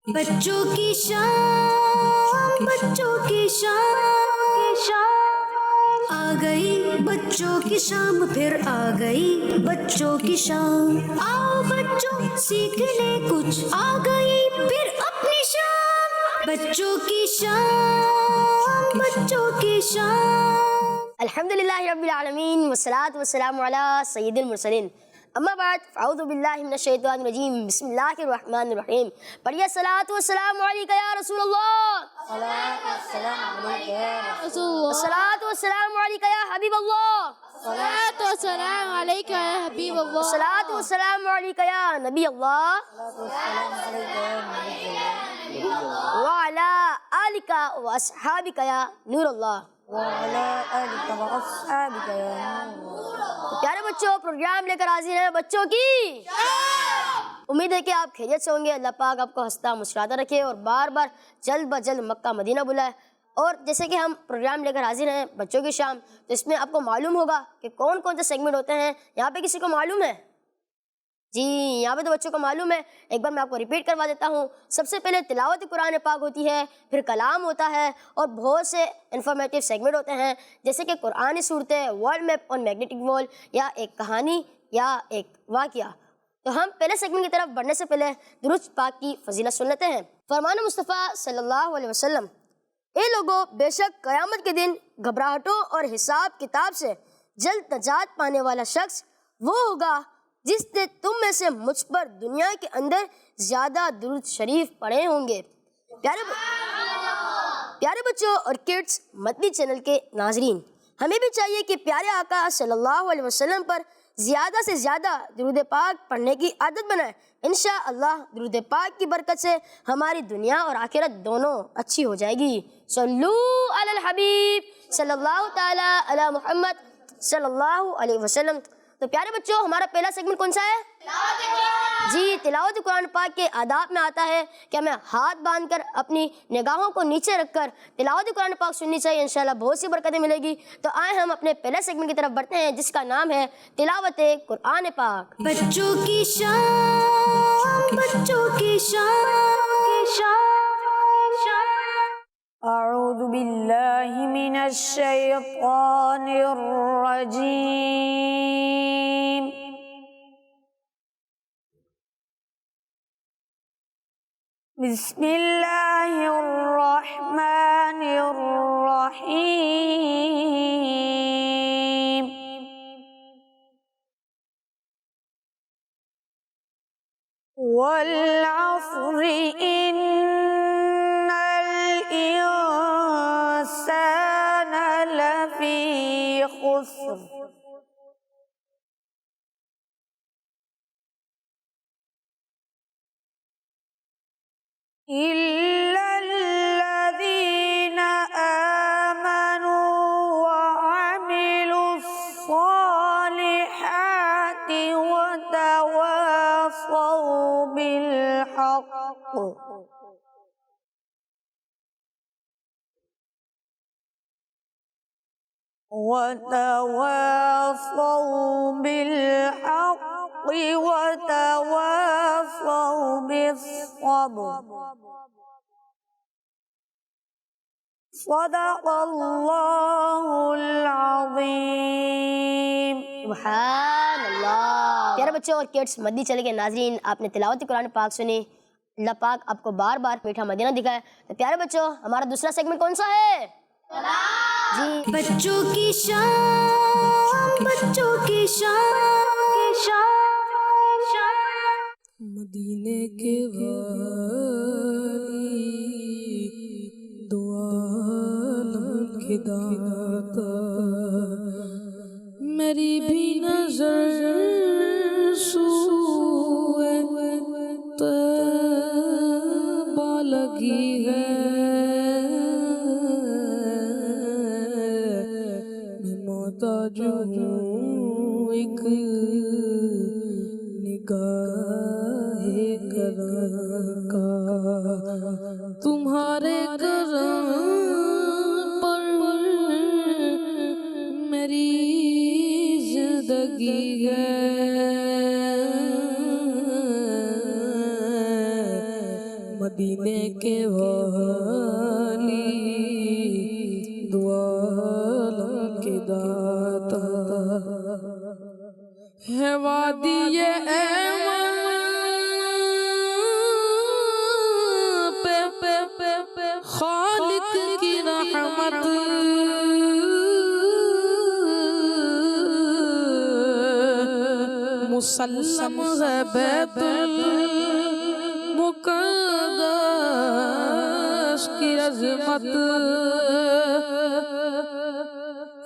بچوں کی شام، بچوں کی شام آ گئی، بچوں کی شام پھر آ گئی، بچوں کی شام آؤ بچوں سیکھ لے کچھ، آ گئی پھر اپنی شام، بچوں کی شام، بچوں کی شام۔ الحمدللہ رب العالمین والصلاة والسلام علی سید المرسلین، اما بعد فاعوذ باللہ من الشیطان الرجیم، بسم اللہ الرحمن الرحیم۔ پڑھیے الصلاۃ والسلام علیک یا رسول اللہ، الصلاۃ والسلام علیک یا حبیب اللہ، الصلاة والسلام عليك يا حبيب الله، الصلاۃ والسلام علیک یا نبی اللہ، وعلی آلک واصحابک یا نور اللہ۔ پیارے بچوں، پروگرام لے کر حاضر ہیں بچوں کی امید ہے کہ آپ خیریت سے ہوں گے۔ اللہ پاک آپ کو ہنستا مسکراتا رکھے اور بار بار جلد بجلد مکہ مدینہ بلائے۔ اور جیسے کہ ہم پروگرام لے کر حاضر ہیں بچوں کی شام، تو اس میں آپ کو معلوم ہوگا کہ کون کون سے سیگمنٹ ہوتے ہیں۔ یہاں پہ کسی کو معلوم ہے؟ جی، یہاں پہ تو بچوں کو معلوم ہے۔ ایک بار میں آپ کو ریپیٹ کروا دیتا ہوں۔ سب سے پہلے تلاوت قرآن پاک ہوتی ہے، پھر کلام ہوتا ہے، اور بہت سے انفارمیٹیو سیگمنٹ ہوتے ہیں، جیسے کہ قرآنی صورتیں، ورلڈ میپ اور میگنیٹک وال، یا ایک کہانی یا ایک واقعہ۔ تو ہم پہلے سیگمنٹ کی طرف بڑھنے سے پہلے درود پاک کی فضیلت سن لیتے ہیں۔ فرمان مصطفیٰ صلی اللہ علیہ وسلم: اے لوگو، بے شک قیامت کے دن گھبراہٹوں اور حساب کتاب سے جلد نجات پانے والا شخص وہ ہوگا جس نے تم میں سے مجھ پر دنیا کے اندر زیادہ درود شریف پڑھے ہوں گے۔ پیارے بچوں اور کڈس مدنی چینل کے ناظرین، ہمیں بھی چاہیے کہ پیارے آقا صلی اللہ علیہ وسلم پر زیادہ سے زیادہ درود پاک پڑھنے کی عادت بنائیں۔ انشاءاللہ درود پاک کی برکت سے ہماری دنیا اور آخرت دونوں اچھی ہو جائے گی۔ صلو علی الحبیب صلی اللہ تعالی علی محمد صلی اللہ علیہ وسلم۔ تو پیارے بچوں، ہمارا پہلا سیگمنٹ کون سا ہے؟ جی، تلاوت قرآن پاک کے آداب میں آتا ہے کہ ہمیں ہاتھ باندھ کر اپنی نگاہوں کو نیچے رکھ کر تلاوت قرآن پاک سننی چاہیے۔ انشاءاللہ بہت سی برکتیں ملے گی۔ تو آئیں ہم اپنے پہلے سیگمنٹ کی طرف بڑھتے ہیں، جس کا نام ہے تلاوت قرآن پاک۔ بچوں کی شام، بچوں کی شام۔ اعوذ باللہ من الشیطان الرجیم، بسم اللہ الرحمن الرحیم، والعصر ان الانسان لفی خسر إلا الذين آمنوا وعملوا الصالحات وتواصوا بالحق وتواصوا بالصبر، صدق اللہ العظیم۔ سبحان اللہ۔ پیارے بچوں اور کڈس مدنی چینل کے ناظرین، آپ نے تلاوت قرآن پاک سنی۔ اللہ پاک آپ کو بار بار میٹھا مدینہ دکھائے۔ تو پیارے بچوں، ہمارا دوسرا سیگمنٹ کون سا ہے؟ جی، بچوں کی شام، بچوں کی شام۔ مدینے کے والی دو عالم کے داتا، میری بھی نظر سوئے طیبہ لگی ہے، میں محتاج ہوں ایک نگاہ کرم کا، تمہارے کرم پر میری زندگی ہے، مدینے کے والی دعا عالم کے داتا ہے وادی ایمن پہ خالق کی رحمت مسلم ہے بیت المقدس کی عظمت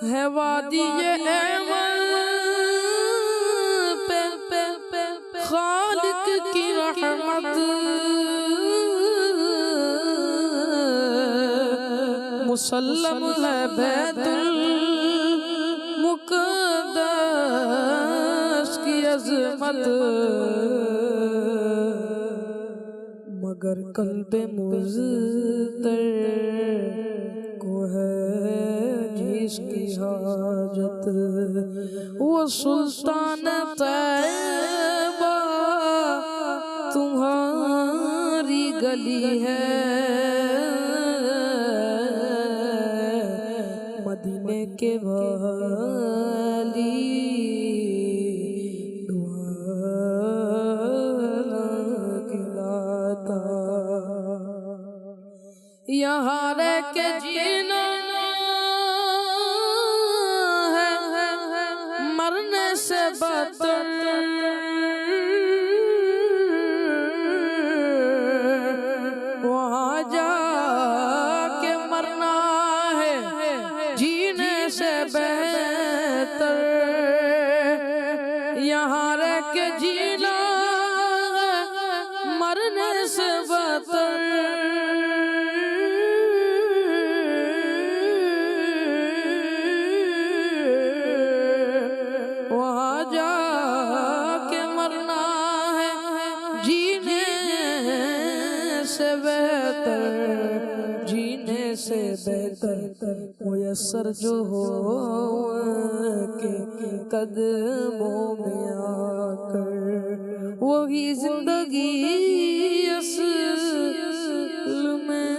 ہے وادی ایمن پہ خالق کی رحمت مسلم ہے بیت المقدس کی عظمت مگر قلب مضطر کو ہے جس کی حاجت وہ سلطان طیبہ تمہاری گلی ہے مدینے کے والی یہاں رہ کے جینا ہے مرنے سے بدتر وہاں جا کے مرنا ہے جینے سے بہتر یہاں رہ کے جینا ہے مرنے سے بدتر جینے سے بہتر میسر جو ہو کے قدموں میں آ کر وہی زندگی اصل میں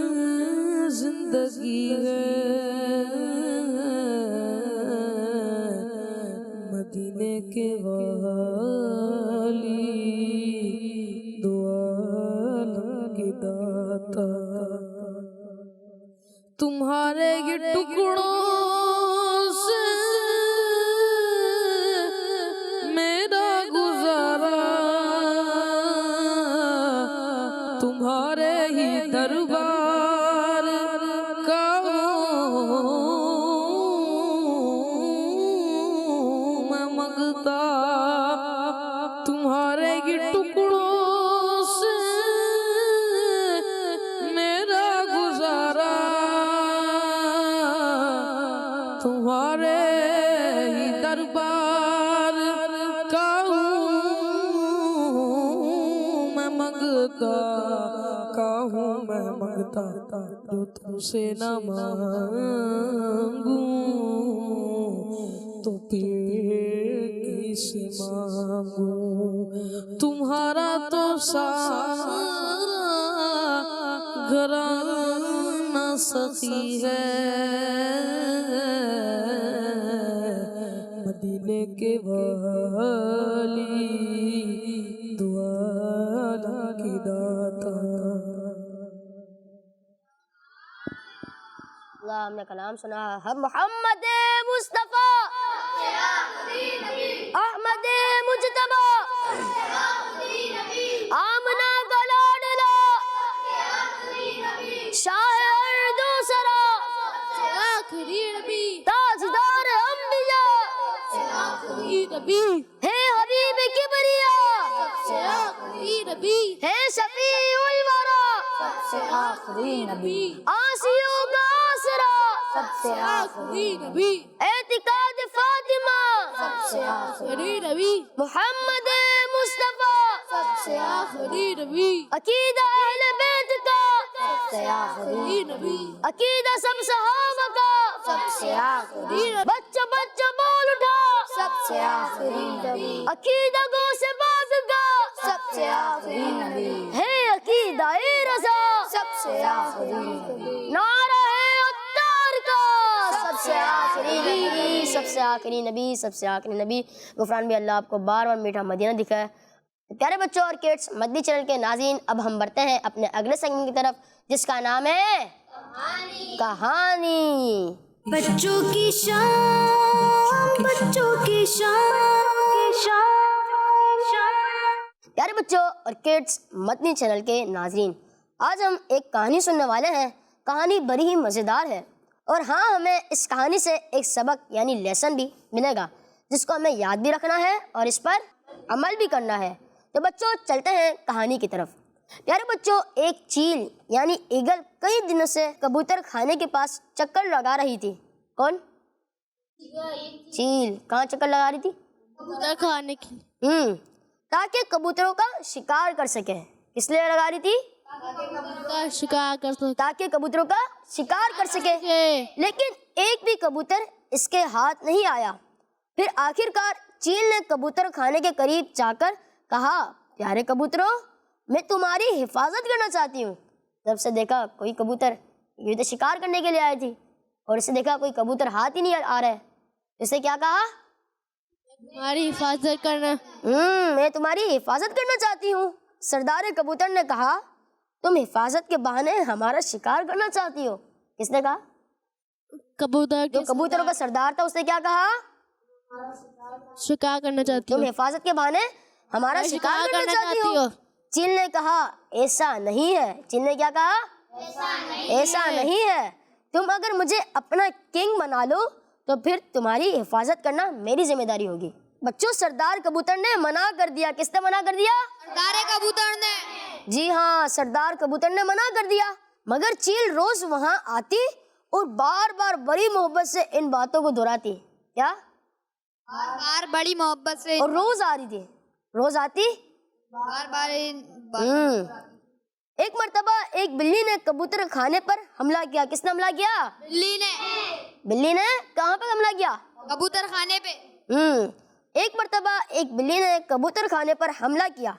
زندگی ہے مدینے کے والی تمہارے یہ ٹکڑوں سے میرا گزارا تمہارے ہی دربار کا میں مانگتا تمہارے یہ ٹکڑوں تمہارے ہی دربار کا میں مانگتا جو تم سے نہ مانگوں تو پھر کس مانگوں تمہارا تو سارا گھرانہ سخی ہے مدینے کے والی دعا کی داتا اللہ ہم نے کلام سنا ہم محمد مصطفیٰ احمد مجتبی آمنہ کا لاڈلا شاعر دوسرا آخری نبی تاجدار انبیاء آخری نبی ہے حبیب کبریا آخری نبی ہے شفیع الورا سب سے آخری نبی آسیوں کا آسرا سب سے آخری نبی اعتقاد فاطمہ سب سے آخری نبی محمد مصطفیٰ سب سے آخری نبی عقیدہ اہل بیت کا سب سے آخری نبی عقیدہ سب صحابہ کا سب سے آخری نبی بچہ بچہ بول اٹھا سب سے آخری نبی عقیدہ گو سے باز کا سب سے آخری نبی ہے عقیدہ رضا سے آخری نبی، نعرہ اتار کا سب سے آخری نبی، سب سے آخری نبی، سب سے آخری نبی۔ غفران بھی اللہ آپ کو بار بار میٹھا مدینہ دکھائے۔ پیارے بچوں اور کڈس، مدنی چینل کے ناظرین، اب ہم بڑھتے ہیں اپنے اگلے سیگمنٹ کی طرف جس کا نام ہے کہانی۔ بچوں کی شان، بچوں کی شان۔ پیارے بچوں اور کڈس، مدنی چینل کے ناظرین، آج ہم ایک کہانی سننے والے ہیں۔ کہانی بڑی ہی مزیدار ہے، اور ہاں ہمیں اس کہانی سے ایک سبق یعنی لیسن بھی ملے گا جس کو ہمیں یاد بھی رکھنا ہے اور اس پر عمل بھی کرنا ہے۔ تو بچوں چلتے ہیں کہانی کی طرف۔ پیارے بچوں، ایک چیل یعنی ایگل کئی دنوں سے کبوتر خانے کے پاس چکر لگا رہی تھی۔ کون؟ چیل کہاں چکر لگا رہی تھی؟ کبوتر کھانے کی، تاکہ کبوتروں کا شکار کر سکے۔ کس لیے لگا رہی تھی؟ کا شکار کر سکتے تاکہ کبوتروں کا شکار کر سکے، لیکن ایک بھی کبوتر اس کے ہاتھ نہیں آیا۔ پھر آخر کار چیل نے کبوتر خانے کے قریب جا کر کہا، پیارے کبوتروں، میں تمہاری حفاظت کرنا چاہتی ہوں۔ جب سے دیکھا کوئی کبوتر، یہ تو شکار کرنے کے لیے آئی تھی، اور اسے دیکھا کوئی کبوتر ہاتھ ہی نہیں آ رہا ہے، اسے کیا کہا؟ ہماری حفاظت کرنا۔ میں تمہاری حفاظت کرنا چاہتی ہوں۔ سردار کبوتر نے کہا، تم حفاظت کے بہانے ہمارا شکار کرنا چاہتی ہو؟ کس نے کہا؟ کبوتر جو کبوتروں کا سردار تھا اس نے کیا کہا؟ شکار کرنا چاہتی تم ہوں، حفاظت کے بہانے ہمارا شکار کرنا چاہتی ہو؟ چیل نے کہا، ایسا نہیں ہے۔ چیل نے کیا کہا؟ ایسا نہیں ہے، تم اگر مجھے اپنا کنگ بنا لو تو پھر تمہاری حفاظت کرنا میری ذمہ داری ہوگی۔ بچوں، سردار کبوتر نے منع کر دیا۔ کس نے منع کر دیا؟ سردار کبوتر نے۔ جی ہاں، سردار کبوتر نے منع کر دیا، مگر چیل روز وہاں آتی اور بار بار بڑی محبت سے ان باتوں کو دہراتی۔ کیا؟ بار بار بڑی محبت سے، اور روز آ رہی تھی، روز آتی۔ بار بار ایک مرتبہ ایک بلی نے کبوتر خانے پر حملہ کیا۔ کس نے حملہ کیا؟ بلی نے کہاں پر حملہ کیا؟ کبوتر خانے پہ۔ ایک مرتبہ ایک بلی نے کبوتر خانے پر حملہ کیا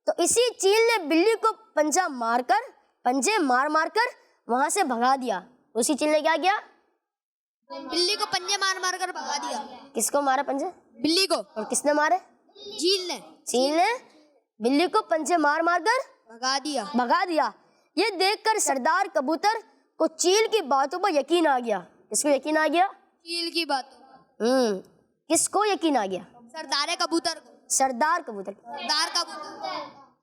تو اسی چیل نے بلی کو پنجے مار کر وہاں سے بھگا دیا۔ اسی چیل نے کیا کیا؟ بلی کو پنجے مار کر بھگا دیا۔ کس کو مارا پنجے؟ بلی کو۔ اور کس نے مارے؟ چیل نے چیل نے بلی کو پنجے مار کر بھگا دیا۔ یہ دیکھ کر سردار کبوتر کو چیل کی باتوں پر یقین آ گیا۔ کس کو یقین آ گیا؟ چیل کی بات، کس کو یقین آ گیا؟ سردار کبوتر کو۔ سردار کبوتر۔ سردار کبوتر،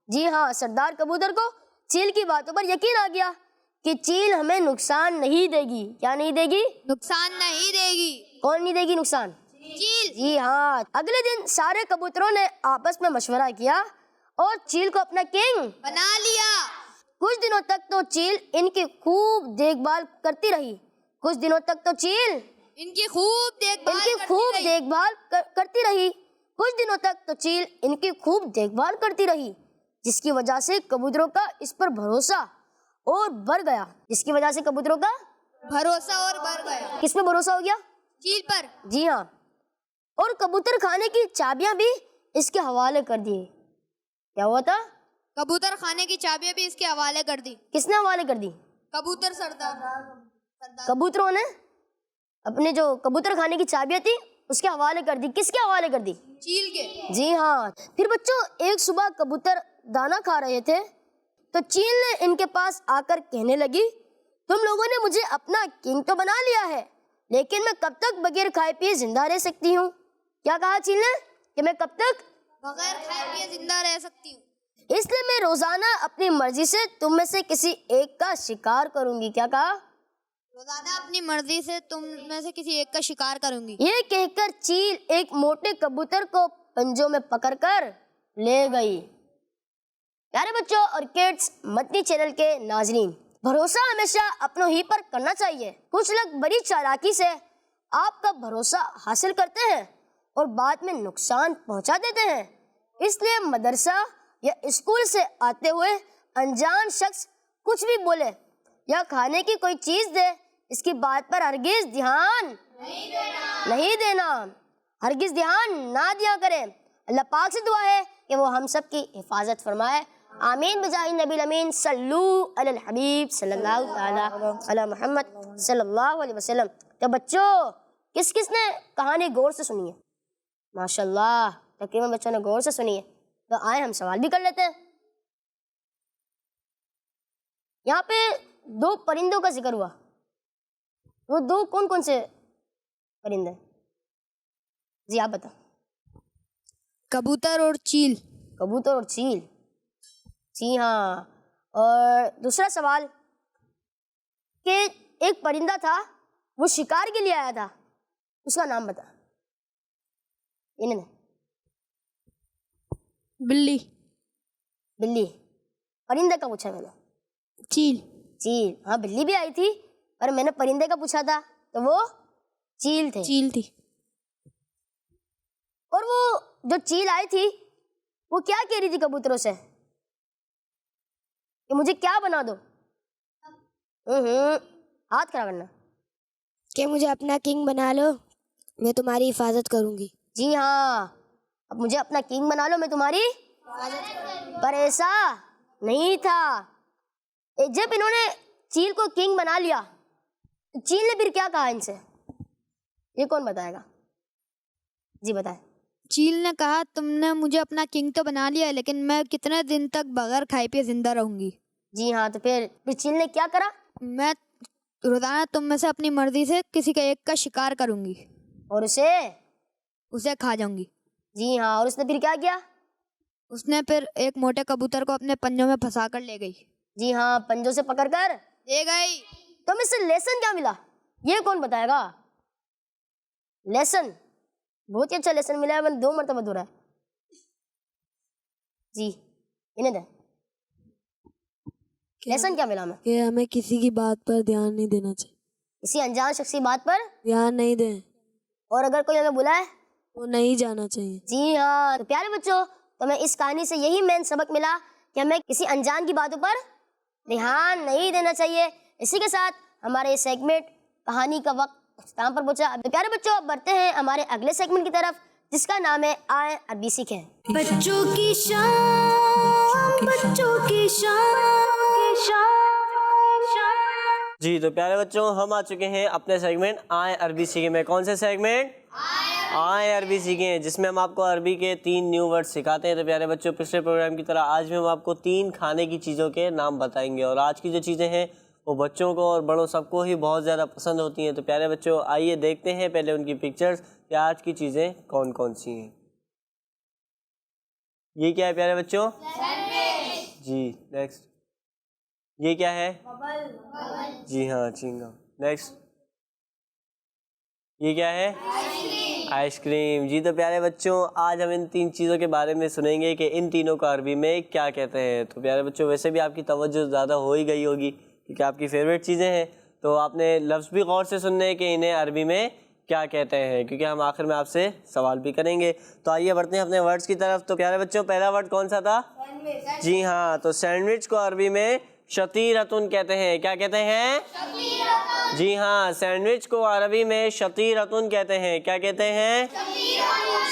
جی ہاں، سردار کبوتر کو چیل کی باتوں پر یقین آ گیا کہ چیل ہمیں نقصان نہیں دے گی۔ کیا نہیں دے گی؟ نقصان نہیں دے گی۔ کون نہیں دے گی نقصان؟ چیل۔ جی ہاں۔ اگلے دن سارے کبوتروں نے آپس میں مشورہ کیا اور چیل کو اپنا کنگ بنا لیا۔ کچھ دنوں تک تو چیل ان کی خوب دیکھ بھال کرتی رہی۔ کچھ دنوں تک تو چیل ان کی خوب دیکھ بھال کرتی رہی۔ کچھ دنوں تک تو چیل ان کی خوب دیکھ بھال کرتی رہی، جس کی وجہ سے کبوتروں کا اس پر بھروسہ اور بڑھ گیا۔ جس کی وجہ سے کبوتروں کا بھروسہ اور بڑھ گیا۔ کس پہ بھروسہ ہو گیا؟ چیل پر۔ جی ہاں، اور کبوتر خانے کی چابیاں بھی اس کے حوالے کر دی۔ کیا ہوا تھا؟ کبوتر خانے کی چابیاں بھی اس کے حوالے کر دی۔ کس نے حوالے کر دی؟ کبوتر سردار۔ کبوتروں نے اپنے جو کبوتر خانے کی چابیاں تھی اس کے حوالے کر دی۔ کس کے حوالے کر دی؟ چیل کے۔ جی ہاں۔ پھر بچوں، ایک صبح کبوتر دانا کھا رہے تھے تو چیل نے ان کے پاس آ کر کہنے لگی، تم لوگوں نے مجھے اپنا کنگ تو بنا لیا ہے، لیکن میں کب تک بغیر کھائے پیے زندہ رہ سکتی ہوں؟ کیا کہا چیل نے؟ کہ میں کب تک بغیر کھائے پیے زندہ رہ سکتی ہوں؟ اس لیے میں روزانہ اپنی مرضی سے تم میں سے کسی ایک کا شکار کروں گی۔ کیا کہا؟ روزانہ اپنی مرضی سے تم میں سے کسی ایک کا شکار کروں گی۔ یہ کہہ کر چیل ایک موٹے کبوتر کو پنجوں میں پکڑ کر لے گئی۔ پیارے بچوں اور کڈس، مدنی چینل کے ناظرین، بھروسہ ہمیشہ اپنوں ہی پر کرنا چاہیے۔ کچھ لوگ بڑی چالاکی سے آپ کا بھروسہ حاصل کرتے ہیں اور بعد میں نقصان پہنچا دیتے ہیں۔ اس لیے مدرسہ یا اسکول سے آتے ہوئے انجان شخص کچھ بھی بولے یا کھانے کی کوئی چیز دے، اس کی بات پر ہرگز دھیان نہیں دینا، ہرگز دھیان نہ دیا کریں۔ اللہ پاک سے دعا ہے کہ وہ ہم سب کی حفاظت فرمائے۔ آمین بجاہ نبی الامین صلو علی الحبیب صلی اللہ تعالی علی محمد صلی اللہ علیہ وسلم۔ تو بچوں کس کس نے کہانی غور سے سنی ہے؟ ماشاءاللہ تقریباً بچوں نے غور سے سنی ہے۔ تو آئے ہم سوال بھی کر لیتے ہیں۔ یہاں پہ دو پرندوں کا ذکر ہوا، وہ دو کون کون سے پرندے؟ جی آپ بتائیں۔ کبوتر اور چیل۔ کبوتر اور چیل، جی ہاں۔ اور دوسرا سوال کہ ایک پرندہ تھا وہ شکار کے لیے آیا تھا، اس کا نام بتا۔ انہوں نے بلی۔ بلی، پرندے کا پوچھا میں نے۔ چیل۔ چیل، ہاں بلی بھی آئی تھی پر میں نے پرندے کا پوچھا تھا تو وہ چیل تھے۔ چیل تھی۔ اور وہ جو چیل آئی تھی وہ کیا کہہ رہی تھی کبوتروں سے کہ مجھے کیا بنا دو؟ ہاتھ کھڑا کرنا۔ کہ مجھے اپنا کنگ بنا لو، میں تمہاری حفاظت کروں گی۔ جی ہاں، اب مجھے اپنا کنگ بنا لو، میں تمہاری، پر ایسا نہیں تھا۔ جب انہوں نے چیل کو کنگ بنا لیا تو چیل نے پھر کیا کہا ان سے؟ یہ کون بتائے گا؟ جی بتائیں۔ چیل نے کہا تم نے مجھے اپنا کنگ تو بنا لیا لیکن میں کتنے دن تک بغیر کھائے پیے زندہ رہوں گی؟ جی ہاں، تو پھر چیل نے کیا کرا؟ میں روزانہ تم میں سے اپنی مرضی سے کسی کا ایک کا شکار کروں گی اور اسے کھا جاؤں گی۔ جی ہاں، اور اس نے پھر کیا کیا؟ اس نے پھر ایک موٹے کبوتر کو اپنے پنجوں میں پھنسا کر لے گئی۔ جی ہاں، پنجوں سے پکڑ کر لے گئی۔ تو ہمیں اس سے لیسن کیا ملا؟ یہ کون بتائے گا؟ لیسن بہت ہی اچھا لیسن ملا ہے، میں نے 2 مرتبہ دہرایا۔ جی انہیں دیں، لیسن کیا ملا ہمیں؟ کہ ہمیں کسی کی بات پر دھیان نہیں دینا چاہیے، کسی انجان شخصی بات پر دھیان نہیں دیں، اور اگر کوئی ہمیں بلائے وہ نہیں جانا چاہیے۔ جی ہاں۔ تو پیارے بچوں، تو ہمیں اس کہانی سے یہی مین سبق ملا کہ ہمیں کسی انجان کی باتوں پر دھیان نہیں دینا چاہیے۔ اسی کے ساتھ ہمارا یہ سیگمنٹ کہانی کا وقت اختتام پر پہنچا۔ تو پیارے بچوں اب بڑھتے ہیں ہمارے اگلے سیگمنٹ کی طرف جس کا نام ہے آئیں عربی سیکھیں۔ بچوں کی شان، بچوں کی شان۔ جی تو پیارے بچوں ہم آ چکے ہیں اپنے سیگمنٹ آئیں عربی سیکھیں میں۔ کون سے سیگمنٹ؟ آئیں عربی سیکھیں، جس میں ہم آپ کو عربی کے 3 نیو ورڈ سکھاتے ہیں۔ تو پیارے بچوں پچھلے پروگرام کی طرح آج بھی ہم آپ کو 3 کھانے کی چیزوں کے نام بتائیں گے، اور آج کی جو چیزیں ہیں وہ بچوں کو اور بڑوں سب کو ہی بہت زیادہ پسند ہوتی ہیں۔ تو پیارے بچوں آئیے دیکھتے ہیں پہلے ان کی پکچرز کہ آج کی چیزیں کون کون سی ہیں۔ یہ کیا ہے پیارے بچوں؟ جی نیکسٹ، یہ کیا ہے؟ جی ہاں چنگم۔ نیکسٹ، یہ کیا ہے؟ Ice cream. جی تو پیارے بچوں آج ہم ان 3 چیزوں کے بارے میں سنیں گے کہ ان تینوں کو عربی میں کیا کہتے ہیں۔ تو پیارے بچوں ویسے بھی آپ کی توجہ زیادہ ہو ہی گئی ہوگی کیونکہ آپ کی فیوریٹ چیزیں ہیں، تو آپ نے لفظ بھی غور سے سننے ہیں کہ انہیں عربی میں کیا کہتے ہیں، کیونکہ ہم آخر میں آپ سے سوال بھی کریں گے۔ تو آئیے بڑھتے ہیں اپنے ورڈز کی طرف۔ تو پیارے بچوں پہلا ورڈ کون سا تھا؟ جی ہاں، تو سینڈوچ کو عربی میں شطیرتن کہتے ہیں۔ کیا کہتے ہیں؟ جی ہاں، سینڈوچ کو عربی میں شطیرتن کہتے ہیں۔ کیا کہتے ہیں؟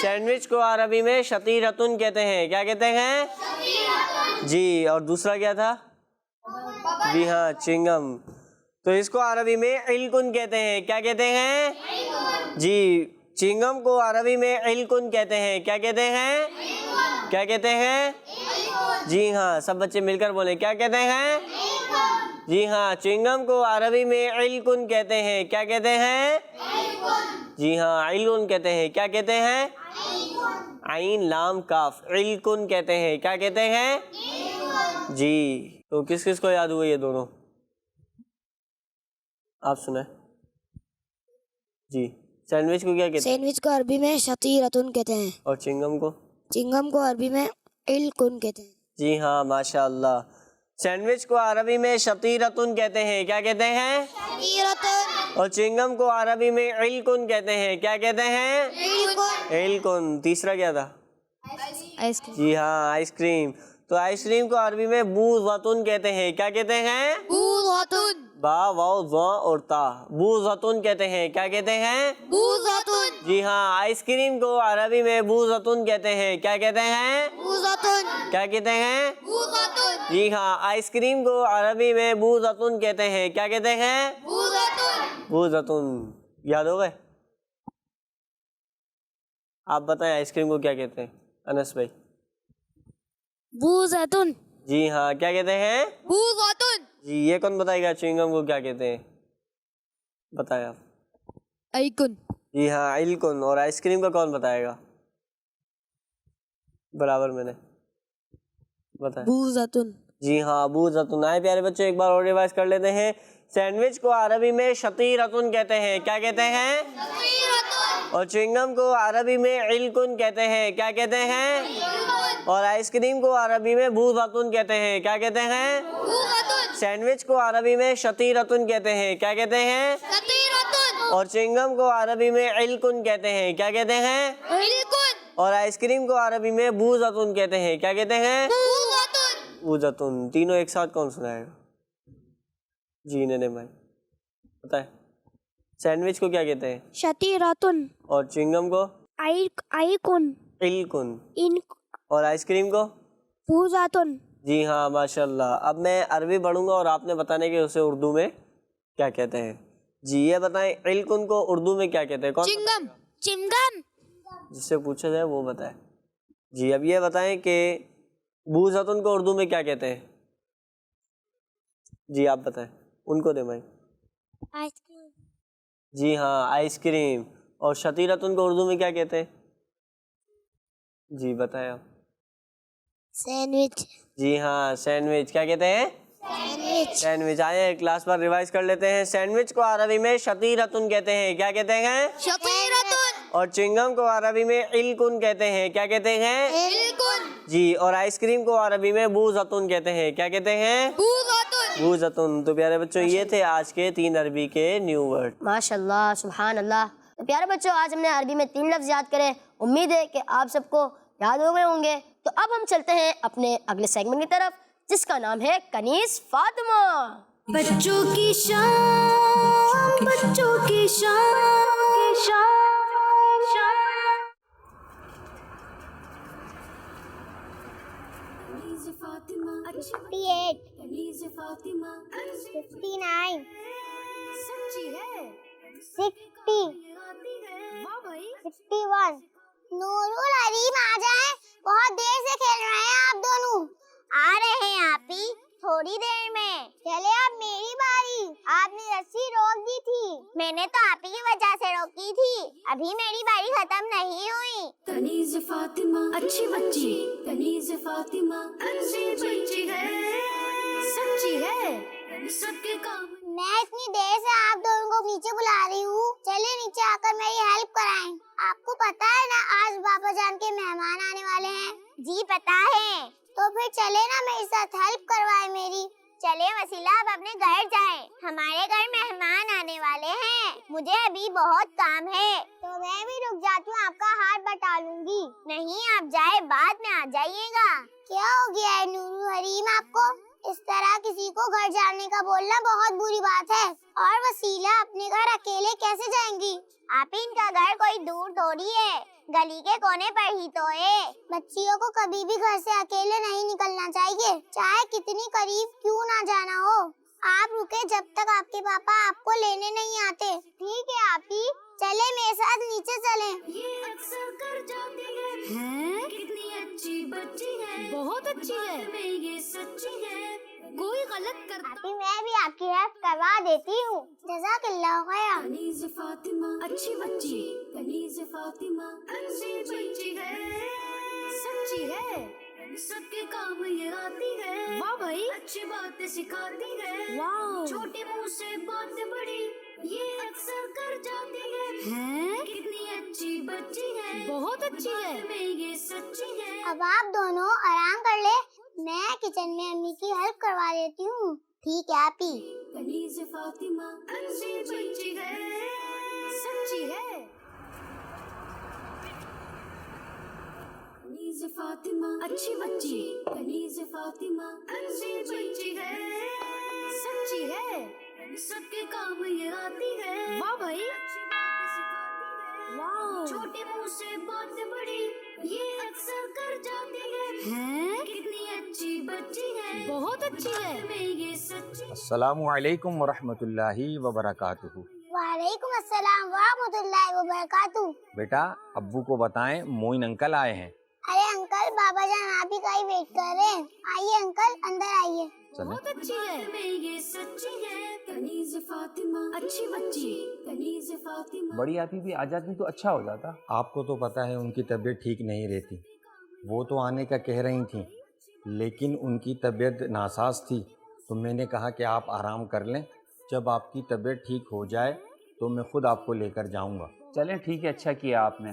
سینڈوچ کو عربی میں شطیرتن کہتے ہیں۔ کیا کہتے ہیں؟ جی، اور دوسرا کیا تھا؟ جی ہاں چنگم، تو اس کو عربی میں علکن کہتے ہیں۔ کیا کہتے ہیں؟ جی، چنگم کو عربی میں علکن کہتے ہیں۔ کیا کہتے ہیں؟ کیا کہتے ہیں؟ جی ہاں، سب بچے مل کر بولیں، کیا کہتے ہیں؟ جی ہاں، چنگم کو عربی میں علکن کہتے ہیں۔ کیا کہتے ہیں؟ جی ہاں علکن کہتے ہیں۔ کیا کہتے ہیں؟ عین لام کاف، علکن کہتے ہیں۔ کیا کہتے ہیں؟ جی، تو کس کس کو یاد ہوئے یہ دونوں؟ آپ سنیں۔ جی، سینڈوچ کو کیا کہتے ہیں؟ سینڈوچ کو عربی میں شطیرتن کہتے ہیں، اور چنگم کو؟ چنگم کو عربی میں علکن کہتے ہیں۔ جی ہاں ماشاء اللہ، سینڈوچ کو عربی میں شطیرتن کہتے ہیں۔ کیا کہتے ہیں؟ اور چنگم کو عربی میں علکن کہتے ہیں۔ کیا کہتے ہیں؟ علکن۔ تیسرا کیا تھا؟ Ice cream. جی ہاں آئس کریم، تو آئس کریم کو عربی میں بوزۃن کہتے ہیں۔ کیا کہتے ہیں؟ बूज़तुन। बा वाव ज़ और ता, बूज़तुन कहते हैं। क्या कहते हैं? बूज़तुन। जी हाँ, आइसक्रीम को अरबी में बूज़तुन कहते हैं। क्या कहते हैं? बूज़तुन। क्या कहते हैं? बूज़तुन। जी हाँ, आइसक्रीम को अरबी में बूज़तुन कहते हैं। क्या कहते हैं? बूज़तुन। बूज़तुन। याद हो गए? आप बताएं आइसक्रीम को क्या कहते हैं, अनस भाई? बूज़तुन। जी हाँ, क्या कहते हैं? बूज़तुन। जी, ये कौन बताएगा च्युइंगम को क्या कहते हैं? बताएं आप। ऐकुन। जी हाँ, इल्कुन। और आइसक्रीम का कौन बताएगा? बराबर मैंने बताया। बूज़तुन। जी हाँ, बूज़तुन। आए प्यारे बच्चों, एक बार और रिवाइज कर लेते हैं। सैंडविच को अरबी में शतीरतुन कहते हैं। क्या कहते हैं? और च्युइंगम को अरबी में इल्कुन कहते हैं। क्या कहते हैं? और आइसक्रीम को अरबी में बूज़तुन कहते हैं। क्या कहते हैं? सैंडविच को अरबी में शतीरतुन कहते हैं। क्या कहते हैं? और च्युइंगम को अरबी में इल्कुन कहते हैं। क्या कहते हैं? और आइसक्रीम को अरबी में बूज़तुन कहते हैं। क्या कहते हैं? बूज़तुन। तीनों एक साथ कौन सुनाएगा? जी नैने भाई बताए। सैंडविच को क्या कहते हैं? शतीरतुन। और च्युइंगम को? ऐकुन। इल्कुन। इन और आइसक्रीम को? बूज़तुन। जी हाँ, माशाल्लाह। अब मैं अरबी पढ़ूंगा और आपने बताने के उसे उर्दू में क्या कहते हैं। जी ये बताएं, इल्कुन को उर्दू में क्या कहते हैं? कौन? चिंगम। चिंगम। जिससे पूछा जाए वो बताए। जी अब ये बताएं कि बूज़तुन को उर्दू में क्या कहते हैं? जी आप बताएं, उनको दे भाई। आइसक्रीम। जी हाँ, आइसक्रीम। और शतीरतुन को उर्दू में क्या कहते हैं? जी बताएं आप। सैंडविच। जी हाँ, सैंडविच। क्या कहते हैं? सैंडविच। सैंडविच। आए क्लास पर रिवाइज कर लेते हैं। सैंडविच को अरबी में शतीरतुन कहते हैं। क्या कहते हैं? शतीरतुन। और च्युइंगम को अरबी में इल्कुन कहते हैं। क्या कहते हैं? इल्कुन। जी। और आइसक्रीम को अरबी में बूज़तुन कहते हैं। क्या कहते हैं? बूज़तुन। बूज़तुन। तो प्यारे बच्चों, ये थे आज के 3 अरबी के न्यू वर्ड। माशाल्लाह, सुभान अल्लाह। तो प्यारे बच्चों, आज हमने अरबी में 3 लफ्ज़ याद करे। उम्मीद है कि आप सबको याद हो गए होंगे। तो अब हम चलते हैं अपने अगले सेगमेंट की तरफ, जिसका नाम है कनीज़ फातिमा। बच्चों की शान, बच्चों की शान। कनीज़ फातिमा, 58, कनीज़ फातिमा, 59, सच्ची है, 60, वाह भाई। 61। नूरुल हरीम आ जाए, बहुत देर से खेल रहे हैं आप दोनों। आ रहे हैं आप ही थोड़ी देर में। चले अब मेरी बारी। आपने रस्सी रोक दी थी, मैंने तो आप ही की वजह से रोकी थी। अभी मेरी बारी खत्म नहीं हुई। कनीज़ फातिमा अच्छी बच्ची, कनीज़ फातिमा अच्छी बच्ची है, सच्ची है, सबके काम। मैं इतनी देर से आप दोनों को नीचे बुला रही हूँ, चले नीचे आकर मेरी हेल्प कराएं। आपको पता है ना आज बाबा जान के मेहमान आने वाले हैं? जी पता है। तो फिर चले ना मेरे साथ हेल्प करवाए मेरी। चले वसीला, अब अपने घर जाएं। हमारे घर मेहमान आने वाले हैं, मुझे अभी बहुत काम है। तो मैं भी रुक जाती हूँ, आपका हाथ बटा लूंगी। नहीं आप जाए, बाद में आ जाइएगा। क्या हो गया है नूरू हरीम आपको? इस तरह किसी को घर जाने का बोलना बहुत बुरी बात है। और वसीला अपने घर अकेले कैसे जाएंगी? आप ही इनका घर कोई दूर थोड़ी है, गली के कोने पर ही तो है। बच्चियों को कभी भी घर से अकेले नहीं निकलना चाहिए, चाहे कितनी करीब क्यों ना जाना हो। आप रुके जब तक आपके पापा आपको लेने नहीं आते। ठीक है आप ही, चले मेरे साथ नीचे चलें। ये अक्सर कर जाती है, कितनी अच्छी बच्ची है, बहुत अच्छी है, में ये सच्ची है, कोई गलत करता। आप ही, मैं भी आपकी हेल्प करवा देती हूँ। जज़ाकल्लाह खैर। कनीज़ फातिमा अच्छी बच्ची, कनीज़ फातिमा अच्छी बच्ची है, सच्ची है, सबके काम ये आती है, वाह भाई, अच्छी बातें सिखाती है, वाह, छोटे मुंह से बातें बड़ी ये अक्सर कर जाती है, कितनी अच्छी बच्ची है, बहुत अच्छी है, में ये सच्ची है। अब आप दोनों आराम कर ले, मैं किचन में अम्मी की हेल्प करवा देती हूँ। ठीक है आप ही। कनीज़ फातिमा अच्छी बच्ची है, सच्ची है, कनीज़ फातिमा अच्छी बच्ची, कनीज़ फातिमा अच्छी बच्ची है, सच्ची है, सबके काम ये आती है। वाह भाई, अच्छी बातें सिखाती है। वाह, छोटे मुंह से बात बड़ी ये अक्सर कर जाती है। कितनी अच्छी बच्ची है, बहुत अच्छी है, में ये सच्ची। अस्सलामु अलैकुम वरहमतुल्लाहि वबरकातुहू। वालेकुम अस्सलाम वरहमतुल्लाहि वबरकातुहू। बेटा अब्बू को बताएं मोइन अंकल आए हैं। अरे अंकल, बाबा जान आप ही का ही वेट कर रहे हैं। आइए अंकल, अंदर आइए। बहुत अच्छी है, में ये सच्ची है, कनीज़ फातिमा, अच्छी बच्ची, कनीज़ फातिमा। बड़ी आपी भी आ जाती तो अच्छा हो जाता। आपको तो पता है उनकी तबीयत ठीक नहीं रहती। वो तो आने का कह रही थी, लेकिन उनकी तबीयत नासाज थी, तो मैंने कहा कि आप आराम कर लें। जब आपकी तबीयत ठीक हो जाए तो मैं खुद आपको लेकर जाऊंगा। चलें ठीक है, अच्छा किया आपने।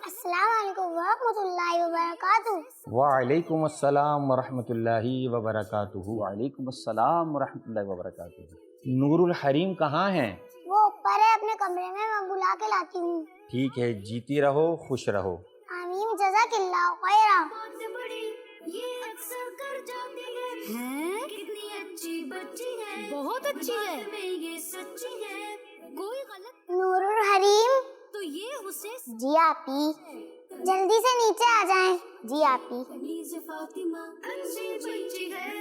अस्सलाम वालेकुम वरहमतुल्लाहि वबरकातुहू। वालेकुम अस्सलाम वरहमतुल्लाहि वबरकातुहू। वालेकुम अस्सलाम वरहमतुल्लाहि वबरकातुहू। नूरुल हरीम कहाँ हैं? वो ऊपर है अपने कमरे में, मैं बुला के लाती हूँ। ठीक है, जीती रहो, खुश रहो। आमीन, जज़ाकिल्लाहु खैरा। ये अक्सर कर जाती है। कितनी अच्छी बच्ची है, बहुत अच्छी है, में ये सच्ची है, कोई गलत। नूरुल हरीम। तो ये उसे जी आपी, जल्दी से नीचे आ जाएं। जी आपी। कनीज़ फातिमा, अच्छी बच्ची है,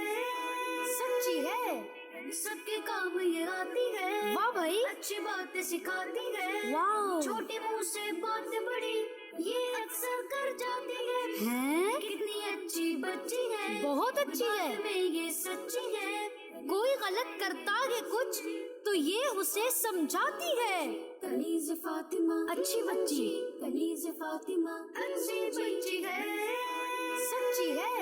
सच्ची है, सबके काम ये आती है। वाह भाई, अच्छी बातें सिखाती है। वाह, छोटे मुंह से बात बड़ी ये अक्सर कर जाती है। कितनी अच्छी बच्ची है, बहुत अच्छी है, में ये सच्ची है, कोई गलत करता है कुछ तो ये उसे समझाती है। कनीज़ फातिमा, अच्छी बच्ची, कनीज़ फातिमा, अच्छी बच्ची है, सच्ची है,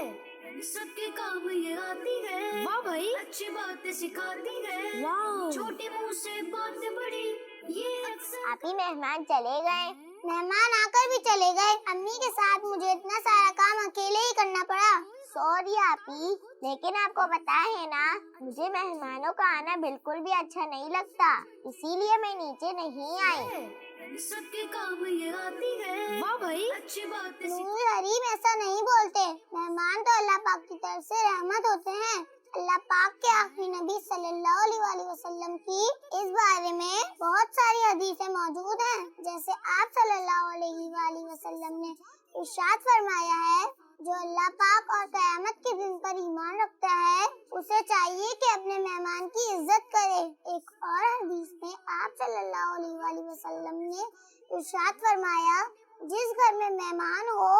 सबके काम ये आती है। वाह भाई, अच्छी बातें सिखाती है। वाह, छोटे मुंह से बात बड़ी ये अक्सर। आपी मेहमान चले गए। मेहमान आकर भी चले गए। अम्मी के साथ मुझे इतना सारा काम अकेले ही करना पड़ा। सॉरी आपी, लेकिन आपको पता है ना, मुझे मेहमानों का आना बिल्कुल भी अच्छा नहीं लगता, इसीलिए मैं नीचे नहीं आई। सबके काम ये आती है। वाह भाई, अच्छी बात। नूरुल हरीम ऐसा नहीं बोलते। मेहमान तो अल्लाह पाक की तरफ से रहमत होते हैं। अल्लाह पाक के आखिरी नबी सल्लल्लाहु अलैहि वसल्लम की इस बारे में बहुत सारी हदीसें मौजूद हैं। जैसे आप सल्लल्लाहु अलैहि वसल्लम ने इरशाद फरमाया है, जो अल्लाह पाक और क़यामत के दिन पर ईमान रखता है उसे चाहिए कि अपने मेहमान की इज्जत करे। एक और हदीस में आप सल्लल्लाहु अलैहि वसल्लम ने इरशाद फरमाया, जिस घर में मेहमान हो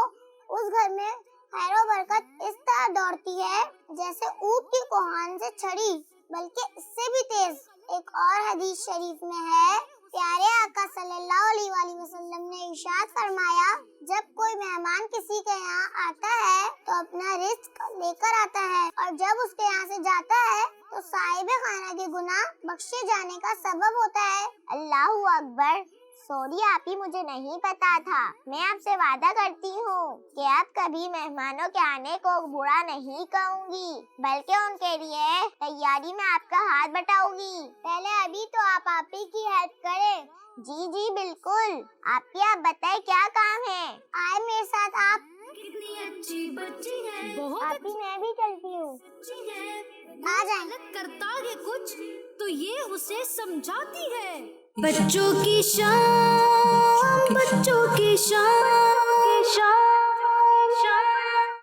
उस घर में खैर व बरकत इस तरह दौड़ती है जैसे ऊंट की कोहान से छड़ी, बल्कि इससे भी तेज। एक और हदीस शरीफ में है, प्यारे आका सल्लल्लाहु अलैहि वसल्लम ने इरशाद फरमाया, जब कोई मेहमान किसी के यहाँ आता है तो अपना रिज़्क लेकर आता है, और जब उसके यहाँ से जाता है तो साहिब खाना के गुनाह बख्शे जाने का सबब होता है। अल्लाहू अकबर। सॉरी आपी, मुझे नहीं पता था। मैं आपसे वादा करती हूँ कि आप कभी मेहमानों के आने को बुरा नहीं कहूँगी, बल्कि उनके लिए तैयारी में आपका हाथ बटाऊंगी। पहले अभी तो आप आपी की हेल्प करें। जी जी बिल्कुल। आप बताएं क्या काम है? आए मेरे साथ आप। कितनी अच्छी बच्ची है, बहुत आपी मैं भी चलती हूँ। अच्छी है, आ जाए। गलत करता है कुछ तो ये उसे समझाती है। बच्चों की शान, बच्चों की शान।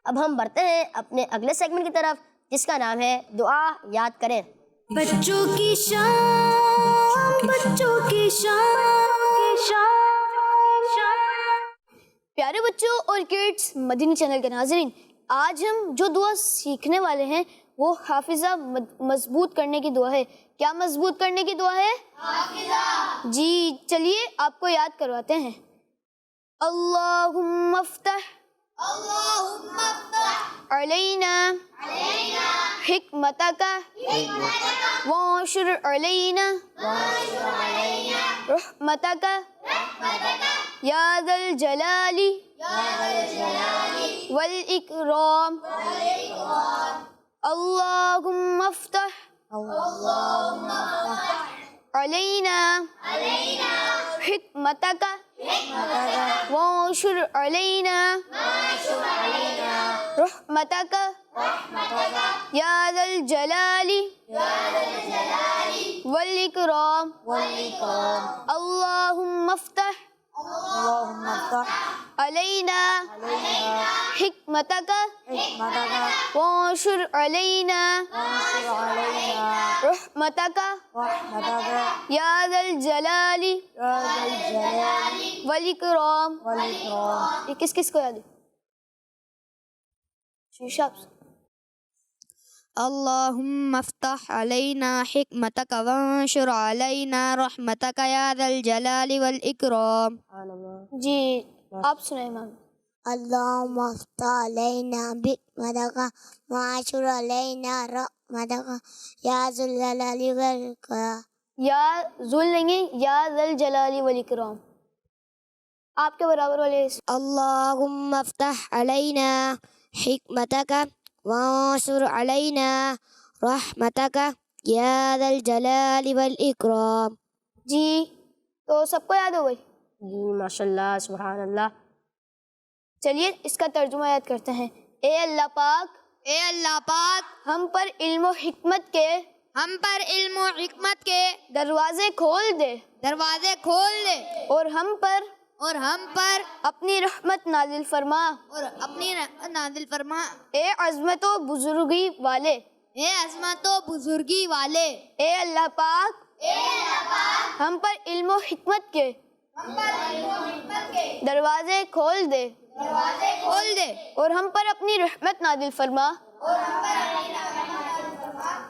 अब हम बढ़ते हैं अपने अगले सेगमेंट की तरफ, जिसका नाम है दुआ याद करें। बच्चों की शान, बच्चों की शान। प्यारे बच्चों और किड्स, मदीनी चैनल के नाज़रीन, आज हम जो दुआ सीखने वाले हैं वो हाफिज़ा मजबूत करने की दुआ है। क्या मजबूत करने की दुआ है? हाफिज़ा। जी चलिए आपको याद करवाते हैं। अल्लाहुम्मा फ़्तह अलैना हिकमतका वाशुर अलैना रहमतका या ज़ल जलाली वल इकराम। अल्लाहुम्मा फ़्तह अलैना हिकमतका वाशुर अलैना रहमतका या ज़ल जलाली वल इकराम अल्लाहुम्मा अफ्तह अलैना हिकमतक वांशुर अलैना रहमतक या ज़ल जलाली वल इकराम। ये किस किस को याद है? शीशा। اللهم افتح علينا حكمتك وانشر علينا رحمتك يا ذا الجلال والإكرام. جی آپ سنائیں امام۔ اللهم افتح علينا بحكمتك وانشر علينا رحمتك يا ذا الجلال والإكرام۔ یا ذل لیں گے، یا ذل جلالی والاکرام، آپ کے برابر والے۔ اللهم افتح علينا حكمتك وانشر علينا رحمتك يا ذا الجلال والإكرام۔ جی تو سب کو یاد ہو گئی؟ جی ماشاء اللہ سبحان اللہ۔ چلیے اس کا ترجمہ یاد کرتے ہیں۔ اے اللہ پاک، اے اللہ پاک، ہم پر علم و حکمت کے دروازے کھول دے، اور ہم پر اپنی رحمت نازل فرما، اے عظمت و بزرگی والے، اے اللہ پاک ہم پر علم و حکمت کے دروازے کھول دے اور ہم پر اپنی رحمت نازل فرما،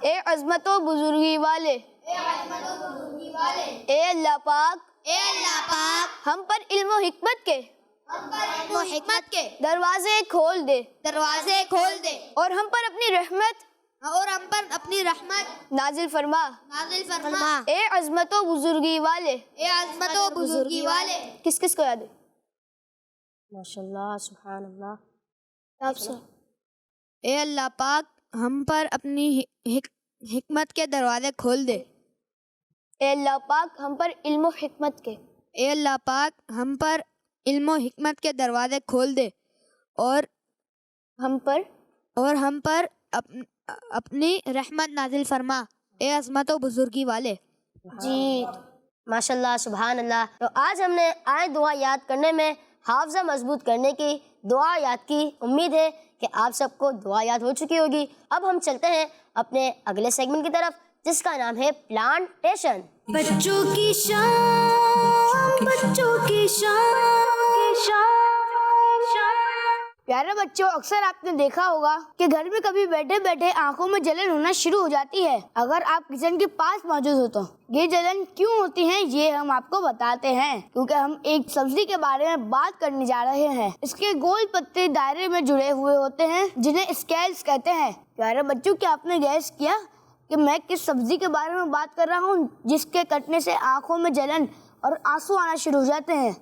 اے عظمت و بزرگی والے، اے اللہ پاک ہم پر علم و حکمت کے دروازے کھول دے اور ہم پر اپنی رحمت نازل فرما، اے عظمت و بزرگی والے۔ کس کس کو یاد ہے؟ ماشاء اللہ سبحان اللہ۔ آپ سے اے اللہ پاک ہم پر اپنی حکمت کے دروازے کھول دے، اے اللہ پاک ہم پر علم و حکمت کے دروازے کھول دے اور ہم پر اپنی رحمت نازل فرما، اے عظمت و بزرگی والے۔ جی ماشاء اللہ سبحان اللہ۔ تو آج ہم نے آئے دعا یاد کرنے میں حافظہ مضبوط کرنے کی دعا یاد کی۔ امید ہے کہ آپ سب کو دعا یاد ہو چکی ہوگی۔ اب ہم چلتے ہیں اپنے اگلے سیگمنٹ کی طرف جس کا نام ہے پلانٹیشن۔ بچوں کی شان، بچوں کی شان۔ پیارے بچوں، اکثر آپ نے دیکھا ہوگا کہ گھر میں کبھی بیٹھے بیٹھے آنکھوں میں جلن ہونا شروع ہو جاتی ہے اگر آپ کچن کے پاس موجود ہو تو۔ یہ جلن کیوں ہوتی ہے یہ ہم آپ کو بتاتے ہیں، کیونکہ ہم ایک سبزی کے بارے میں بات کرنے جا رہے ہیں۔ اس کے گول پتے دائرے میں جڑے ہوئے ہوتے ہیں جنہیں اسکیلز کہتے ہیں۔ پیارے بچوں، کیا آپ نے گیس کیا کہ میں کس سبزی کے بارے میں بات کر رہا ہوں جس کے کٹنے سے آنکھوں میں جلن اور آنسو آنا شروع ہو جاتے ہیں؟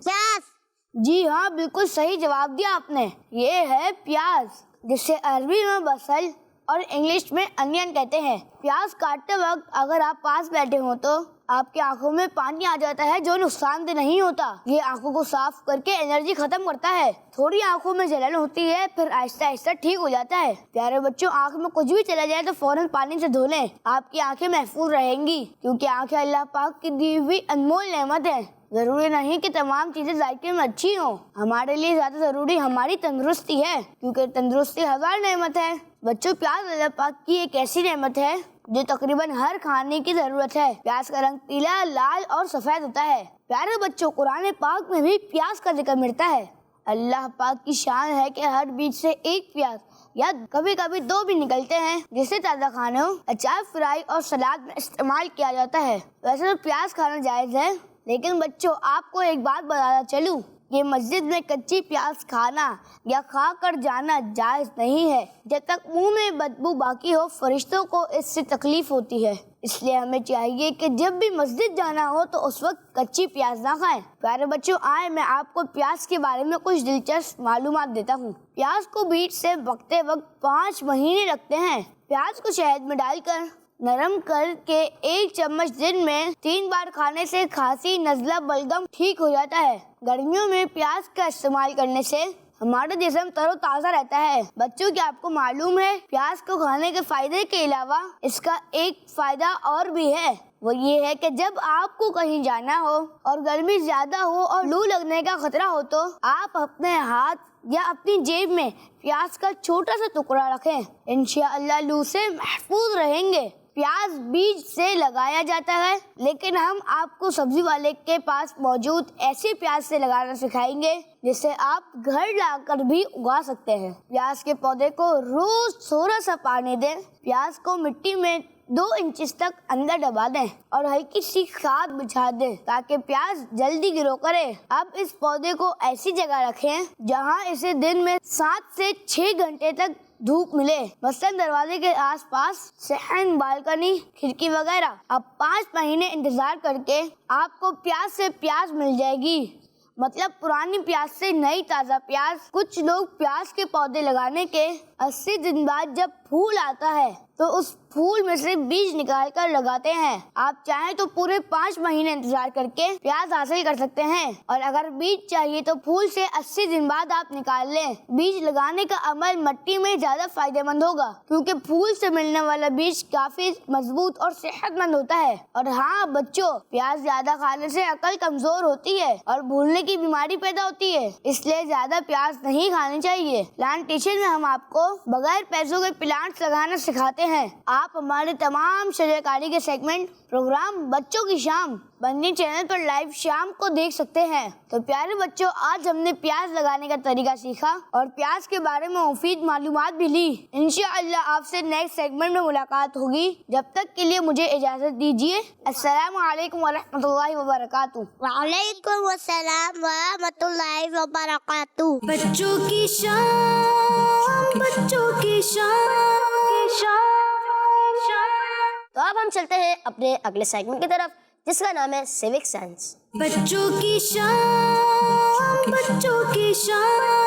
جی ہاں، بالکل صحیح جواب دیا آپ نے۔ یہ ہے پیاز، جسے عربی میں بصل اور انگلش میں انین کہتے ہیں۔ پیاز کاٹتے وقت اگر آپ پاس بیٹھے ہوں تو آپ کی آنکھوں میں پانی آ جاتا ہے جو نقصان دہ نہیں ہوتا۔ یہ آنکھوں کو صاف کر کے انرجی ختم کرتا ہے۔ تھوڑی آنکھوں میں جلن ہوتی ہے، پھر آہستہ آہستہ ٹھیک ہو جاتا ہے۔ پیارے بچوں، آنکھ میں کچھ بھی چلا جائے تو فوراً پانی سے دھو لیں، آپ کی آنکھیں محفوظ رہیں گی، کیونکہ آنکھیں اللہ پاک کی دی ہوئی انمول نعمت ہے۔ ضروری نہیں کہ تمام چیزیں ذائقے میں اچھی ہوں، ہمارے لیے زیادہ ضروری ہماری تندرستی ہے، کیونکہ تندرستی ہزار نعمت ہے۔ بچوں، پیاز اللہ پاک کی ایک ایسی نعمت ہے جو تقریباً ہر کھانے کی ضرورت ہے۔ پیاز کا رنگ پیلا، لال اور سفید ہوتا ہے۔ پیارے بچوں، قرآن پاک میں بھی پیاز کا ذکر ملتا ہے۔ اللہ پاک کی شان ہے کہ ہر بیج سے ایک پیاز یا کبھی کبھی دو بھی نکلتے ہیں، جسے تازہ کھانوں، اچار، فرائی اور سلاد میں استعمال کیا جاتا ہے۔ ویسے تو پیاز کھانا جائز ہے، لیکن بچوں آپ کو ایک بات بتانا چلوں، یہ مسجد میں کچی پیاز کھانا یا کھا کر جانا جائز نہیں ہے۔ جب تک منہ میں بدبو باقی ہو، فرشتوں کو اس سے تکلیف ہوتی ہے۔ اس لیے ہمیں چاہیے کہ جب بھی مسجد جانا ہو تو اس وقت کچی پیاز نہ کھائیں۔ پیارے بچوں، آئے میں آپ کو پیاز کے بارے میں کچھ دلچسپ معلومات دیتا ہوں۔ پیاز کو بیج سے پکتے وقت 5 مہینے لگتے ہیں۔ پیاز کو شہد میں ڈال کر نرم کر کے 1 چمچ دن میں 3 بار کھانے سے کھانسی، نزلہ، بلغم ٹھیک ہو جاتا ہے۔ گرمیوں میں پیاز کا استعمال کرنے سے हमारा जिस्म तरोताज़ा रहता है। बच्चों, क्या आपको मालूम है प्याज को खाने के फायदे के अलावा इसका एक फायदा और भी है। वो ये है कि जब आपको कहीं जाना हो और गर्मी ज्यादा हो और लू लगने का खतरा हो तो आप अपने हाथ या अपनी जेब में प्याज का छोटा सा टुकड़ा रखें। इंशाअल्लाह लू से महफूज रहेंगे। प्याज बीज से लगाया जाता है, लेकिन हम आपको सब्जी वाले के पास मौजूद ऐसे प्याज से लगाना सिखाएंगे जिसे आप घर लाकर भी उगा सकते हैं। प्याज के पौधे को रोज थोड़ा सा पानी दें। प्याज को मिट्टी में 2 इंच तक अंदर दबा दें और हल्की सी खाद बिछा दें ताकि प्याज जल्दी ग्रो करे। अब इस पौधे को ऐसी जगह रखें जहां इसे दिन में 7 से 6 घंटे तक धूप मिले, मसलन दरवाजे के आसपास, सहन, बालकनी, खिड़की वगैरह। अब 5 महीने इंतजार करके आपको प्याज से प्याज मिल जाएगी, मतलब पुरानी प्याज से नई ताज़ा प्याज। कुछ लोग प्याज के पौधे लगाने के 80 दिन बाद जब फूल आता है तो उस फूल में से बीज निकाल कर लगाते हैं। आप चाहें तो पूरे 5 महीने इंतजार करके प्याज हासिल कर सकते हैं, और अगर बीज चाहिए तो फूल से 80 दिन बाद आप निकाल लें। बीज लगाने का अमल मिट्टी में ज्यादा फायदेमंद होगा क्योंकि फूल से मिलने वाला बीज काफी मजबूत और सेहतमंद होता है। और हाँ बच्चों, प्याज ज्यादा खाने से अकल कमजोर होती है और भूलने की बीमारी पैदा होती है, इसलिए ज्यादा प्याज नहीं खानी चाहिए। प्लांटेशन में हम आपको बगैर पैसों के प्लांट्स लगाना सिखाते हैं। आप हमारे तमाम शजरकारी के सेगमेंट प्रोग्राम बच्चों की शाम बंदी चैनल पर लाइव शाम को देख सकते हैं। तो प्यारे बच्चों, आज हमने प्याज लगाने का तरीका सीखा और प्याज के बारे में मुफीद मालूमात भी ली। इंशाअल्लाह आपसे नेक्स्ट सेगमेंट में मुलाकात होगी। जब तक के लिए मुझे इजाजत दीजिए। अस्सलामु अलैकुम वरहमतुल्लाहि वबरकातुहू। वालेकुम अस्सलाम वरहमतुल्लाहि वबरकातुहू। बच्चों की शाम, बच्चों की शाम। तो अब हम चलते हैं अपने अगले सेगमेंट की तरफ जिसका नाम है सिविक साइंस। बच्चों की शाम, बच्चों की शाम।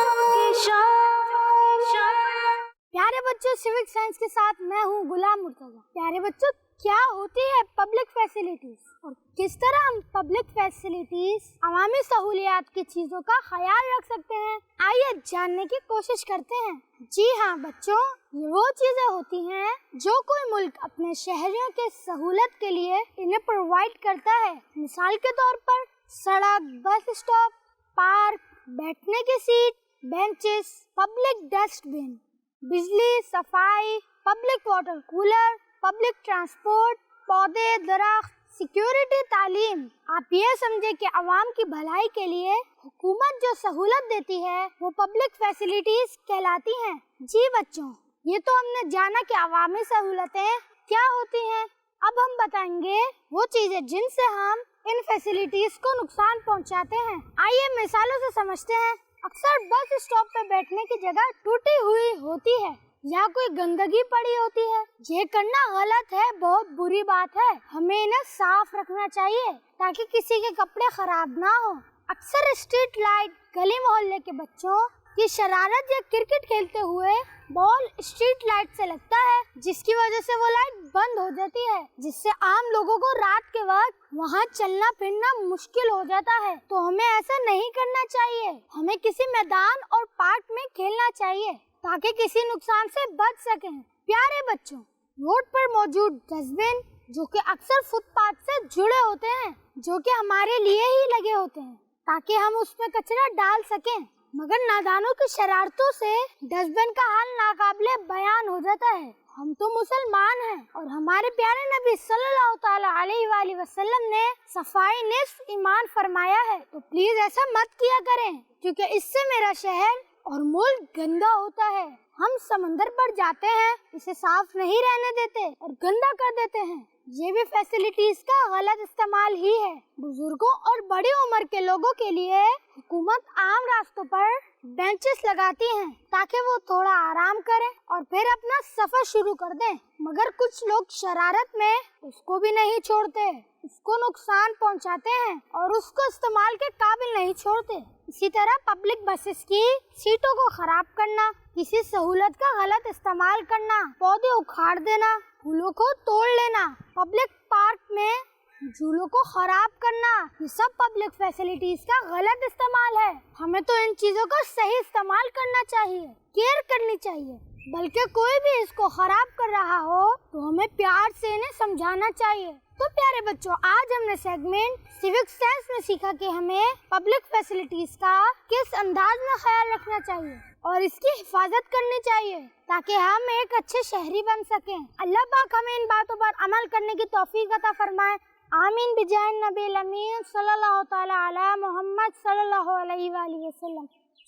प्यारे बच्चों, सिविक साइंस के साथ मैं हूँ गुलाम मुर्तजा। प्यारे बच्चों, क्या होती है पब्लिक फैसिलिटीज और किस तरह हम पब्लिक फैसिलिटीज, अवामी सहूलियात की चीजों का ख्याल रख सकते हैं, आइए जानने की कोशिश करते हैं। जी हाँ बच्चों, ये वो चीजें होती हैं जो कोई मुल्क अपने शहरियों के सहूलत के लिए इन्हें प्रोवाइड करता है। मिसाल के तौर पर सड़क, बस स्टॉप, पार्क, बैठने की सीट, बेंचेस, पब्लिक डस्टबिन, बिजली, सफाई, public water cooler, public transport, पौधे, दरख्त, सिक्योरिटी, तालीम। आप ये समझे कि अवाम की भलाई के लिए हुकूमत जो सहूलत देती है वो पब्लिक फैसिलिटीज कहलाती हैं। जी बच्चों, ये तो हमने जाना कि अवामी सहूलतें क्या होती हैं। अब हम बताएंगे वो चीजें जिनसे हम इन फैसिलिटीज को नुकसान पहुंचाते हैं। आइए मिसालों से समझते हैं। अक्सर बस स्टॉप पे बैठने की जगह टूटी हुई होती है या कोई गंदगी पड़ी होती है। ये करना गलत है, बहुत बुरी बात है। हमें इन्हें साफ रखना चाहिए ताकि किसी के कपड़े खराब ना हो। अक्सर स्ट्रीट लाइट, गली मोहल्ले के बच्चों की शरारत या क्रिकेट खेलते हुए बॉल स्ट्रीट लाइट से लगता है, जिसकी वजह से वो लाइट बंद हो जाती है, जिससे आम लोगों को रात के वक्त वहाँ चलना फिरना मुश्किल हो जाता है। तो हमें ऐसा नहीं करना चाहिए। हमें किसी मैदान और पार्क में खेलना चाहिए ताकि किसी नुकसान से बच सकें। प्यारे बच्चों, रोड पर मौजूद डस्टबिन जो कि अक्सर फुटपाथ से जुड़े होते हैं, जो कि हमारे लिए ही लगे होते हैं ताकि हम उसमें कचरा डाल सकें, मगर नादानों की शरारतों से डस्टबिन का हाल नाकाबिले बयान हो जाता है। हम तो मुसलमान हैं और हमारे प्यारे नबी सल्लल्लाहु ताला अलैहि वसल्लम ने सफाई निस्फ ईमान फरमाया है। तो प्लीज ऐसा मत किया करें क्योंकि इससे मेरा शहर और मुल्क गंदा होता है। हम समंदर पर जाते हैं, इसे साफ नहीं रहने देते और गंदा कर देते हैं। ये भी फैसिलिटीज का गलत इस्तेमाल ही है। बुजुर्गों और बड़ी उम्र के लोगों के लिए हुकूमत आम रास्तों पर बेंचेस लगाती है ताकि वो थोड़ा आराम करें और फिर अपना सफर शुरू कर दें, मगर कुछ लोग शरारत में उसको भी नहीं छोड़ते, उसको नुकसान पहुंचाते हैं और उसको इस्तेमाल के काबिल नहीं छोड़ते। इसी तरह पब्लिक बसेस की सीटों को खराब करना, किसी सहूलत का गलत इस्तेमाल करना, पौधे उखाड़ देना, फूलों को तोड़ लेना, पब्लिक पार्क में झूलों को खराब करना, ये सब पब्लिक फैसिलिटीज का गलत इस्तेमाल है। हमें तो इन चीजों का सही इस्तेमाल करना चाहिए, केयर करनी चाहिए। बल्कि कोई भी इसको खराब कर रहा हो तो हमें प्यार से इन्हें समझाना चाहिए। तो प्यारे बच्चों, आज हमने सेगमेंट सिविक सेंस में सीखा कि हमें पब्लिक फैसिलिटीज का किस अंदाज में ख्याल रखना चाहिए और इसकी हिफाजत करनी चाहिए ताकि हम एक अच्छे शहरी बन सकें। अल्लाह पाक हमें इन बातों पर अमल करने की तौफीक अता फरमाए। आमीन बिजाय नबी अमीन सल्लल्लाहु ताला अला मोहम्मद सल्लल्लाहु अलैहि वसल्लम।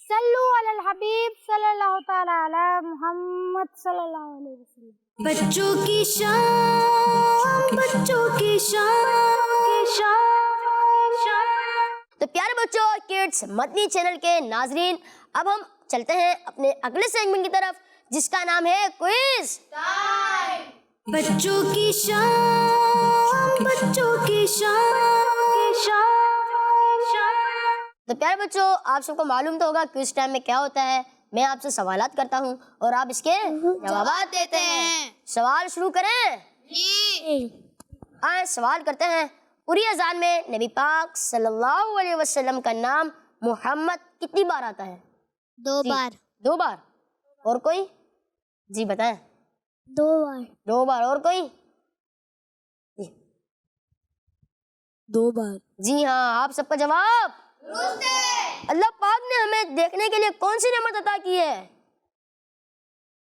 सल्लु अलल हबीब सल्लल्लाहु ताला अला मोहम्मद सल्लल्लाहु अलैहि वसल्लम। बच्चों की शान, बच्चों की शान। तो प्यारे बच्चों और किड्स, मदनी चैनल के नाजरीन, अब हम चलते हैं अपने अगले सेगमेंट की तरफ जिसका नाम है क्विज टाइम। बच्चों की शान, बच्चों की शान। तो प्यारे बच्चों, आप सबको मालूम तो होगा क्विज टाइम में क्या होता है। मैं आपसे सवालात करता हूँ और आप इसके जवाब देते हैं। सवाल शुरू करें? आए सवाल करते हैं। पूरी अजान में नबी पाक सल्लल्लाहु अलैहि वसल्लम का नाम मोहम्मद कितनी बार आता है? 2 बार। 2 बार। और कोई? जी बताएं। 2 बार। 2 बार। और कोई? 2 बार। जी हाँ, आप सबका जवाब अल्लाह पाक ने हमें देखने के लिए कौन सी नेमत अता की है?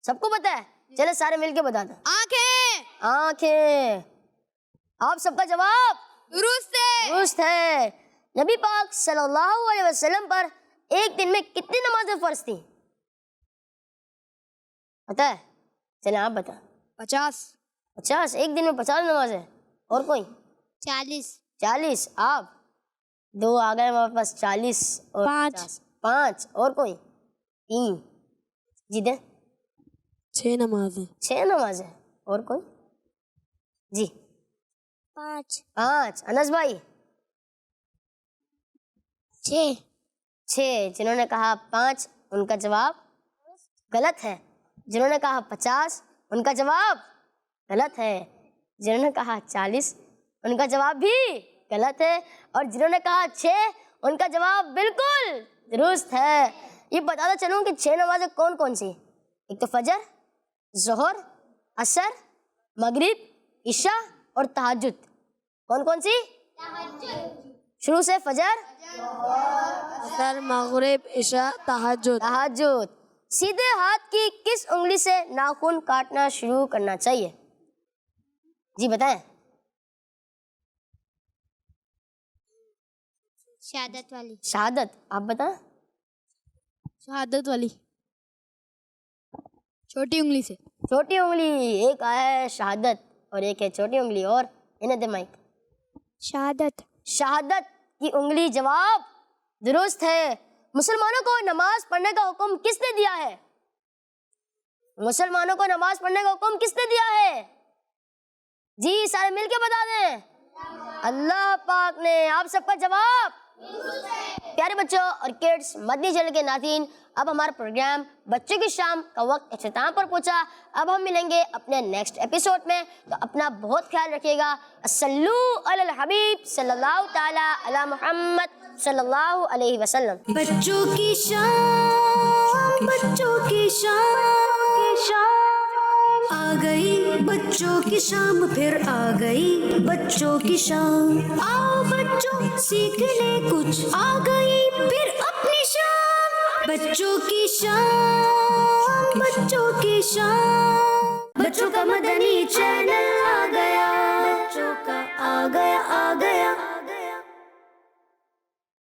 सबको पता है? चले सारे मिलके बता दो। आंखें। आंखें। आप सबका जवाब दुरुस्त है। नबी पाक सल्लल्लाहु अलैहि वसल्लम पर एक दिन में कितनी नमाजें फर्ज थी? पता है? चले आप बता। 50। एक दिन में 50 नमाजें। और कोई? 40। आप 2 आ गए हमारे पास। 40 और 5। और कोई? 3। जी दे। 6 नमाजें। 6 नमाजें। और कोई? जी 5। अनस भाई? 6। जिन्होंने कहा 5 उनका जवाब गलत है। जिन्होंने कहा 50 उनका जवाब गलत है। जिन्होंने कहा 40 उनका जवाब भी गलत है। और जिन्होंने कहा 6 उनका जवाब बिल्कुल दुरुस्त है। ये बताता चलूं कि 6 नमाजें कौन कौन सी? एक तो फजर, ज़ोहर, असर, मगरिब, इशा और तहज्जुद। कौन कौन सी? शुरू से फजर, असर, मगरिब, इशा, तहज्जुद। सीधे हाथ की किस उंगली से नाखून काटना शुरू करना चाहिए? जी बताएं। शहादत वाली। शहादत। आप बताएं। शहादत वाली। छोटी उंगली से। छोटी उंगली। एक है शहादत और एक है छोटी उंगली। और इन्हें दे माइक। शहादत की उंगली जवाब दुरुस्त है। मुसलमानों को नमाज पढ़ने का हुक्म किसने दिया है? मुसलमानों को नमाज पढ़ने का हुक्म किसने दिया है? जी सारे मिलके बता दें। अल्लाह पाक ने। आप सबका जवाब प्यारे बच्चों और किड्स, मदनी चैनल के नाज़रीन, अब हमारा प्रोग्राम बच्चों की शाम का वक्त इख्तिताम पर पहुंचा। अब हम मिलेंगे अपने नेक्स्ट एपिसोड में। तो अपना बहुत ख्याल रखिएगा। सल्लु अलल हबीब सल्लल्लाहु ताला अला मोहम्मद सल्लल्लाहु अलैहि वसल्लम। बच्चों की शान, बच्चों की शान। आ गई बच्चों की शाम, फिर आ गई बच्चों की शाम। आओ बच्चों सीखने कुछ, आ गई फिर अपनी शाम। बच्चों की शान, बच्चों की शान। बच्चों का मदनी चैनल आ गया, बच्चों का आ गया।